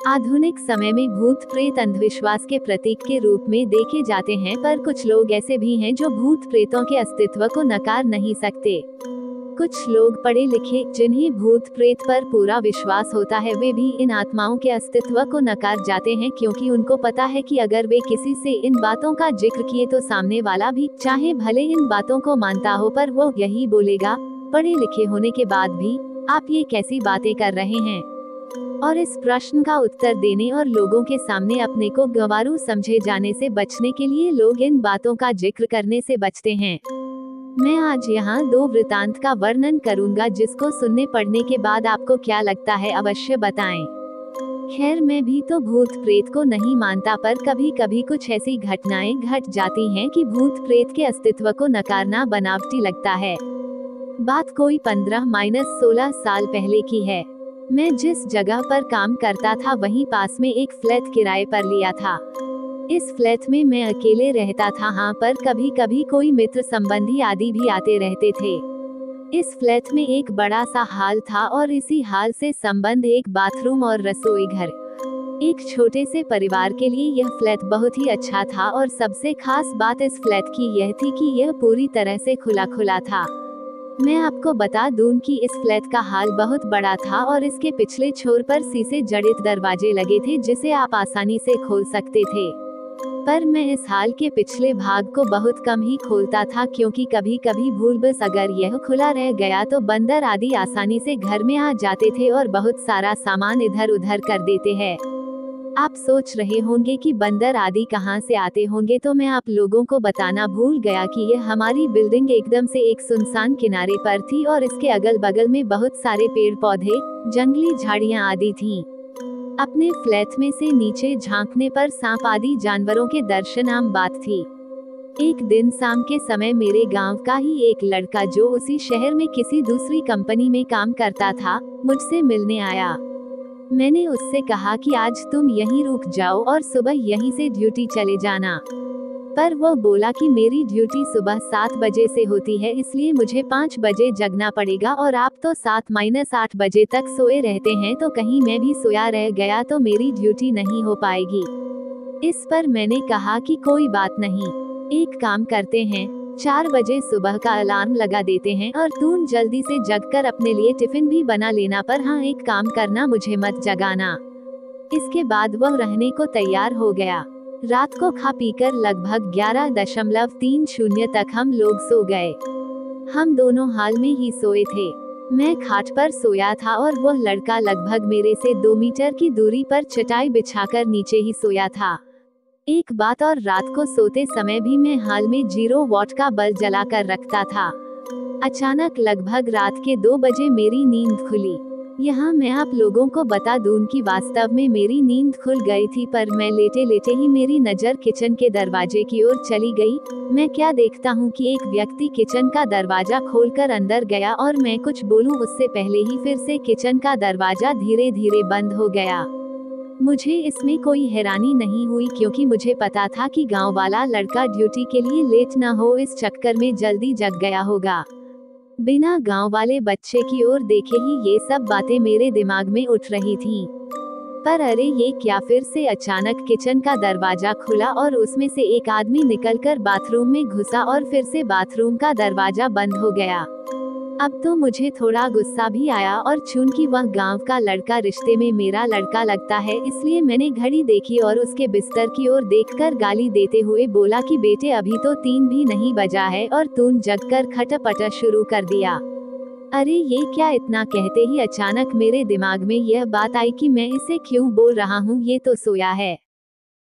आधुनिक समय में भूत प्रेत अंधविश्वास के प्रतीक के रूप में देखे जाते हैं, पर कुछ लोग ऐसे भी हैं जो भूत प्रेतों के अस्तित्व को नकार नहीं सकते। कुछ लोग पढ़े लिखे, जिन्हें भूत प्रेत पर पूरा विश्वास होता है, वे भी इन आत्माओं के अस्तित्व को नकार जाते हैं, क्योंकि उनको पता है कि अगर वे किसी से इन बातों का जिक्र किए तो सामने वाला भी, चाहे भले इन बातों को मानता हो, पर वो यही बोलेगा, पढ़े लिखे होने के बाद भी आप ये कैसी बातें कर रहे हैं। और इस प्रश्न का उत्तर देने और लोगों के सामने अपने को गंवारू समझे जाने से बचने के लिए लोग इन बातों का जिक्र करने से बचते हैं। मैं आज यहाँ दो वृतांत का वर्णन करूंगा, जिसको सुनने पढ़ने के बाद आपको क्या लगता है अवश्य बताएं। खैर, मैं भी तो भूत प्रेत को नहीं मानता, पर कभी कभी कुछ ऐसी घटनाएं घट जाती हैं कि भूत प्रेत के अस्तित्व को नकारना बनावटी लगता है। बात कोई 15-16 साल पहले की है। मैं जिस जगह पर काम करता था वहीं पास में एक फ्लैट किराए पर लिया था। इस फ्लैट में मैं अकेले रहता था, हाँ, पर कभी कभी कोई मित्र संबंधी आदि भी आते रहते थे। इस फ्लैट में एक बड़ा सा हॉल था और इसी हॉल से संबंध एक बाथरूम और रसोई घर। एक छोटे से परिवार के लिए यह फ्लैट बहुत ही अच्छा था, और सबसे खास बात इस फ्लैट की यह थी कि यह पूरी तरह से खुला खुला था। मैं आपको बता दूं कि इस फ्लैट का हॉल बहुत बड़ा था और इसके पिछले छोर पर शीशे जड़ित दरवाजे लगे थे, जिसे आप आसानी से खोल सकते थे। पर मैं इस हॉल के पिछले भाग को बहुत कम ही खोलता था, क्योंकि कभी कभी भूलवश अगर यह खुला रह गया तो बंदर आदि आसानी से घर में आ जाते थे और बहुत सारा सामान इधर उधर कर देते हैं। आप सोच रहे होंगे कि बंदर आदि कहां से आते होंगे, तो मैं आप लोगों को बताना भूल गया कि यह हमारी बिल्डिंग एकदम से एक सुनसान किनारे पर थी और इसके अगल बगल में बहुत सारे पेड़ पौधे, जंगली झाड़ियां आदि थीं। अपने फ्लैट में से नीचे झांकने पर सांप आदि जानवरों के दर्शन आम बात थी। एक दिन शाम के समय मेरे गांव का ही एक लड़का, जो उसी शहर में किसी दूसरी कंपनी में काम करता था, मुझसे मिलने आया। मैंने उससे कहा कि आज तुम यहीं रुक जाओ और सुबह यहीं से ड्यूटी चले जाना। पर वो बोला कि मेरी ड्यूटी सुबह 7 बजे से होती है, इसलिए मुझे 5 बजे जगना पड़ेगा, और आप तो 7-8 बजे तक सोए रहते हैं, तो कहीं मैं भी सोया रह गया तो मेरी ड्यूटी नहीं हो पाएगी। इस पर मैंने कहा कि कोई बात नहीं, एक काम करते हैं, 4 बजे सुबह का अलार्म लगा देते हैं और तुम जल्दी से जगकर अपने लिए टिफिन भी बना लेना, पर हाँ, एक काम करना, मुझे मत जगाना। इसके बाद वह रहने को तैयार हो गया। रात को खा पीकर लगभग 11:30 तक हम लोग सो गए। हम दोनों हाल में ही सोए थे। मैं खाट पर सोया था और वह लड़का लगभग मेरे से 2 मीटर की दूरी पर चटाई बिछाकर नीचे ही सोया था। एक बात और, रात को सोते समय भी मैं हाल में 0 वॉट का बल्ब जला कर रखता था। अचानक लगभग रात के 2 बजे मेरी नींद खुली। यहाँ मैं आप लोगों को बता दूं कि वास्तव में मेरी नींद खुल गई थी, पर मैं लेटे लेटे ही मेरी नज़र किचन के दरवाजे की ओर चली गई। मैं क्या देखता हूँ कि एक व्यक्ति किचन का दरवाजा खोलकर अंदर गया, और मैं कुछ बोलूँ उससे पहले ही फिर से किचन का दरवाजा धीरे धीरे बंद हो गया। मुझे इसमें कोई हैरानी नहीं हुई, क्योंकि मुझे पता था कि गांव वाला लड़का ड्यूटी के लिए लेट न हो, इस चक्कर में जल्दी जग गया होगा। बिना गांव वाले बच्चे की ओर देखे ही ये सब बातें मेरे दिमाग में उठ रही थीं। पर अरे ये क्या, फिर से अचानक किचन का दरवाजा खुला और उसमें से एक आदमी निकलकर बाथरूम में घुसा, और फिर से बाथरूम का दरवाजा बंद हो गया। अब तो मुझे थोड़ा गुस्सा भी आया, और चूंकि वह गांव का लड़का रिश्ते में मेरा लड़का लगता है, इसलिए मैंने घड़ी देखी और उसके बिस्तर की ओर देखकर गाली देते हुए बोला कि बेटे, अभी तो 3 भी नहीं बजा है और तूने जगकर खटपट शुरू कर दिया। अरे ये क्या, इतना कहते ही अचानक मेरे दिमाग में यह बात आई कि मैं इसे क्यों बोल रहा हूँ, ये तो सोया है।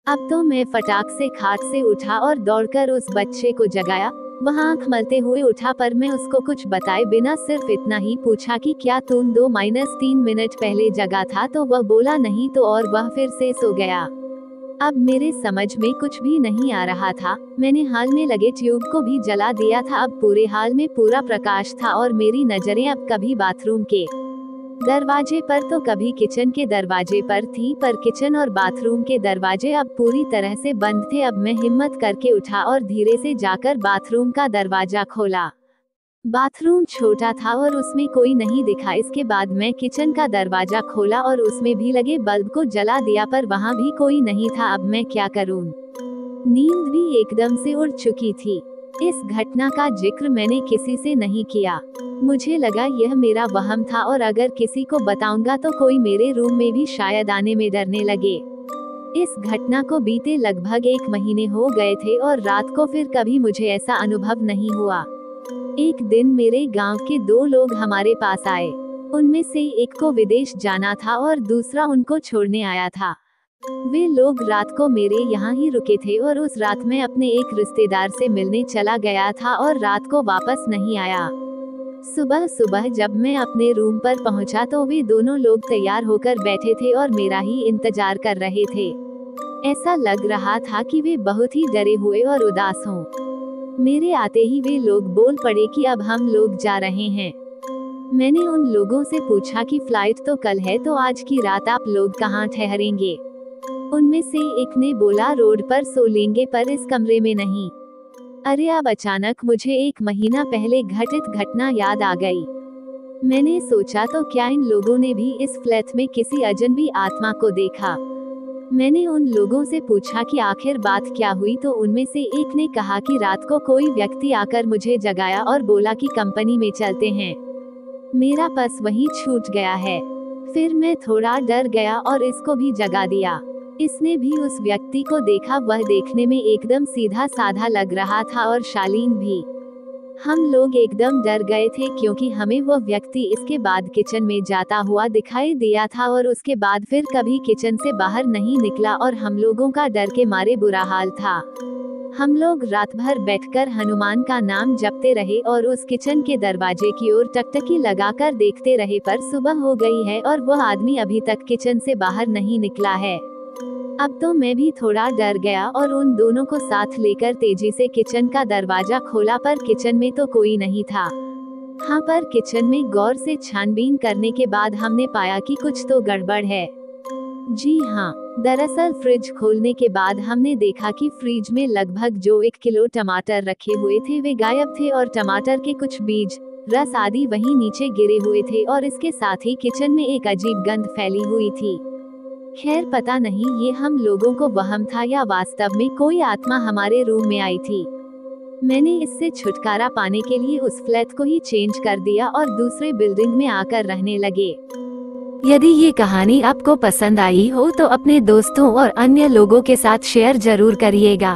अब तो मैं फटाक से खाट से उठा और दौड़कर उस बच्चे को जगाया। वह आंख मलते हुए उठा, पर मैं उसको कुछ बताए बिना सिर्फ इतना ही पूछा कि क्या तुम 2-3 मिनट पहले जगा था, तो वह बोला नहीं तो, और वह फिर से सो गया। अब मेरे समझ में कुछ भी नहीं आ रहा था। मैंने हाल में लगे ट्यूब को भी जला दिया था। अब पूरे हाल में पूरा प्रकाश था और मेरी नजरें अब कभी बाथरूम के दरवाजे पर तो कभी किचन के दरवाजे पर थी, पर किचन और बाथरूम के दरवाजे अब पूरी तरह से बंद थे। अब मैं हिम्मत करके उठा और धीरे से जाकर बाथरूम का दरवाजा खोला। बाथरूम छोटा था और उसमें कोई नहीं दिखा। इसके बाद मैं किचन का दरवाजा खोला और उसमें भी लगे बल्ब को जला दिया, पर वहाँ भी कोई नहीं था। अब मैं क्या करूँ? नींद भी एकदम से उड़ चुकी थी। इस घटना का जिक्र मैंने किसी से नहीं किया। मुझे लगा यह मेरा वहम था और अगर किसी को बताऊंगा तो कोई मेरे रूम में भी शायद आने में डरने लगे। इस घटना को बीते लगभग 1 महीने हो गए थे और रात को फिर कभी मुझे ऐसा अनुभव नहीं हुआ। एक दिन मेरे गांव के 2 लोग हमारे पास आए। उनमें से एक को विदेश जाना था और दूसरा उनको छोड़ने आया था। वे लोग रात को मेरे यहाँ ही रुके थे और उस रात मैं अपने एक रिश्तेदार से मिलने चला गया था और रात को वापस नहीं आया। सुबह सुबह जब मैं अपने रूम पर पहुंचा तो वे दोनों लोग तैयार होकर बैठे थे और मेरा ही इंतजार कर रहे थे। ऐसा लग रहा था कि वे बहुत ही डरे हुए और उदास हों। मेरे आते ही वे लोग बोल पड़े कि अब हम लोग जा रहे हैं। मैंने उन लोगों से पूछा कि फ्लाइट तो कल है, तो आज की रात आप लोग कहाँ ठहरेंगे? उनमें से एक ने बोला रोड पर सो लेंगे, पर इस कमरे में नहीं। अरे अब अचानक मुझे 1 महीना पहले घटित घटना याद आ गई। मैंने सोचा तो क्या इन लोगों ने भी इस फ्लैट में किसी अजनबी आत्मा को देखा? मैंने उन लोगों से पूछा कि आखिर बात क्या हुई, तो उनमें से एक ने कहा कि रात को कोई व्यक्ति आकर मुझे जगाया और बोला कि कंपनी में चलते हैं। मेरा बस वहीं छूट गया है। फिर मैं थोड़ा डर गया और इसको भी जगा दिया। इसने भी उस व्यक्ति को देखा। वह देखने में एकदम सीधा साधा लग रहा था और शालीन भी। हम लोग एकदम डर गए थे क्योंकि हमें वो व्यक्ति इसके बाद किचन में जाता हुआ दिखाई दिया था और उसके बाद फिर कभी किचन से बाहर नहीं निकला और हम लोगों का डर के मारे बुरा हाल था। हम लोग रात भर बैठकर हनुमान का नाम जपते रहे और उस किचन के दरवाजे की ओर टकटकी लगाकर देखते रहे, पर सुबह हो गई है और वह आदमी अभी तक किचन से बाहर नहीं निकला है। अब तो मैं भी थोड़ा डर गया और उन दोनों को साथ लेकर तेजी से किचन का दरवाजा खोला, पर किचन में तो कोई नहीं था। हाँ, पर किचन में गौर से छानबीन करने के बाद हमने पाया कि कुछ तो गड़बड़ है। जी हाँ, दरअसल फ्रिज खोलने के बाद हमने देखा कि फ्रिज में लगभग जो 1 किलो टमाटर रखे हुए थे वे गायब थे और टमाटर के कुछ बीज, रस आदि वहीं नीचे गिरे हुए थे और इसके साथ ही किचन में एक अजीब गंध फैली हुई थी। खैर पता नहीं ये हम लोगों को वहम था या वास्तव में कोई आत्मा हमारे रूम में आई थी। मैंने इससे छुटकारा पाने के लिए उस फ्लैट को ही चेंज कर दिया और दूसरे बिल्डिंग में आकर रहने लगे। यदि ये कहानी आपको पसंद आई हो तो अपने दोस्तों और अन्य लोगों के साथ शेयर जरूर करिएगा।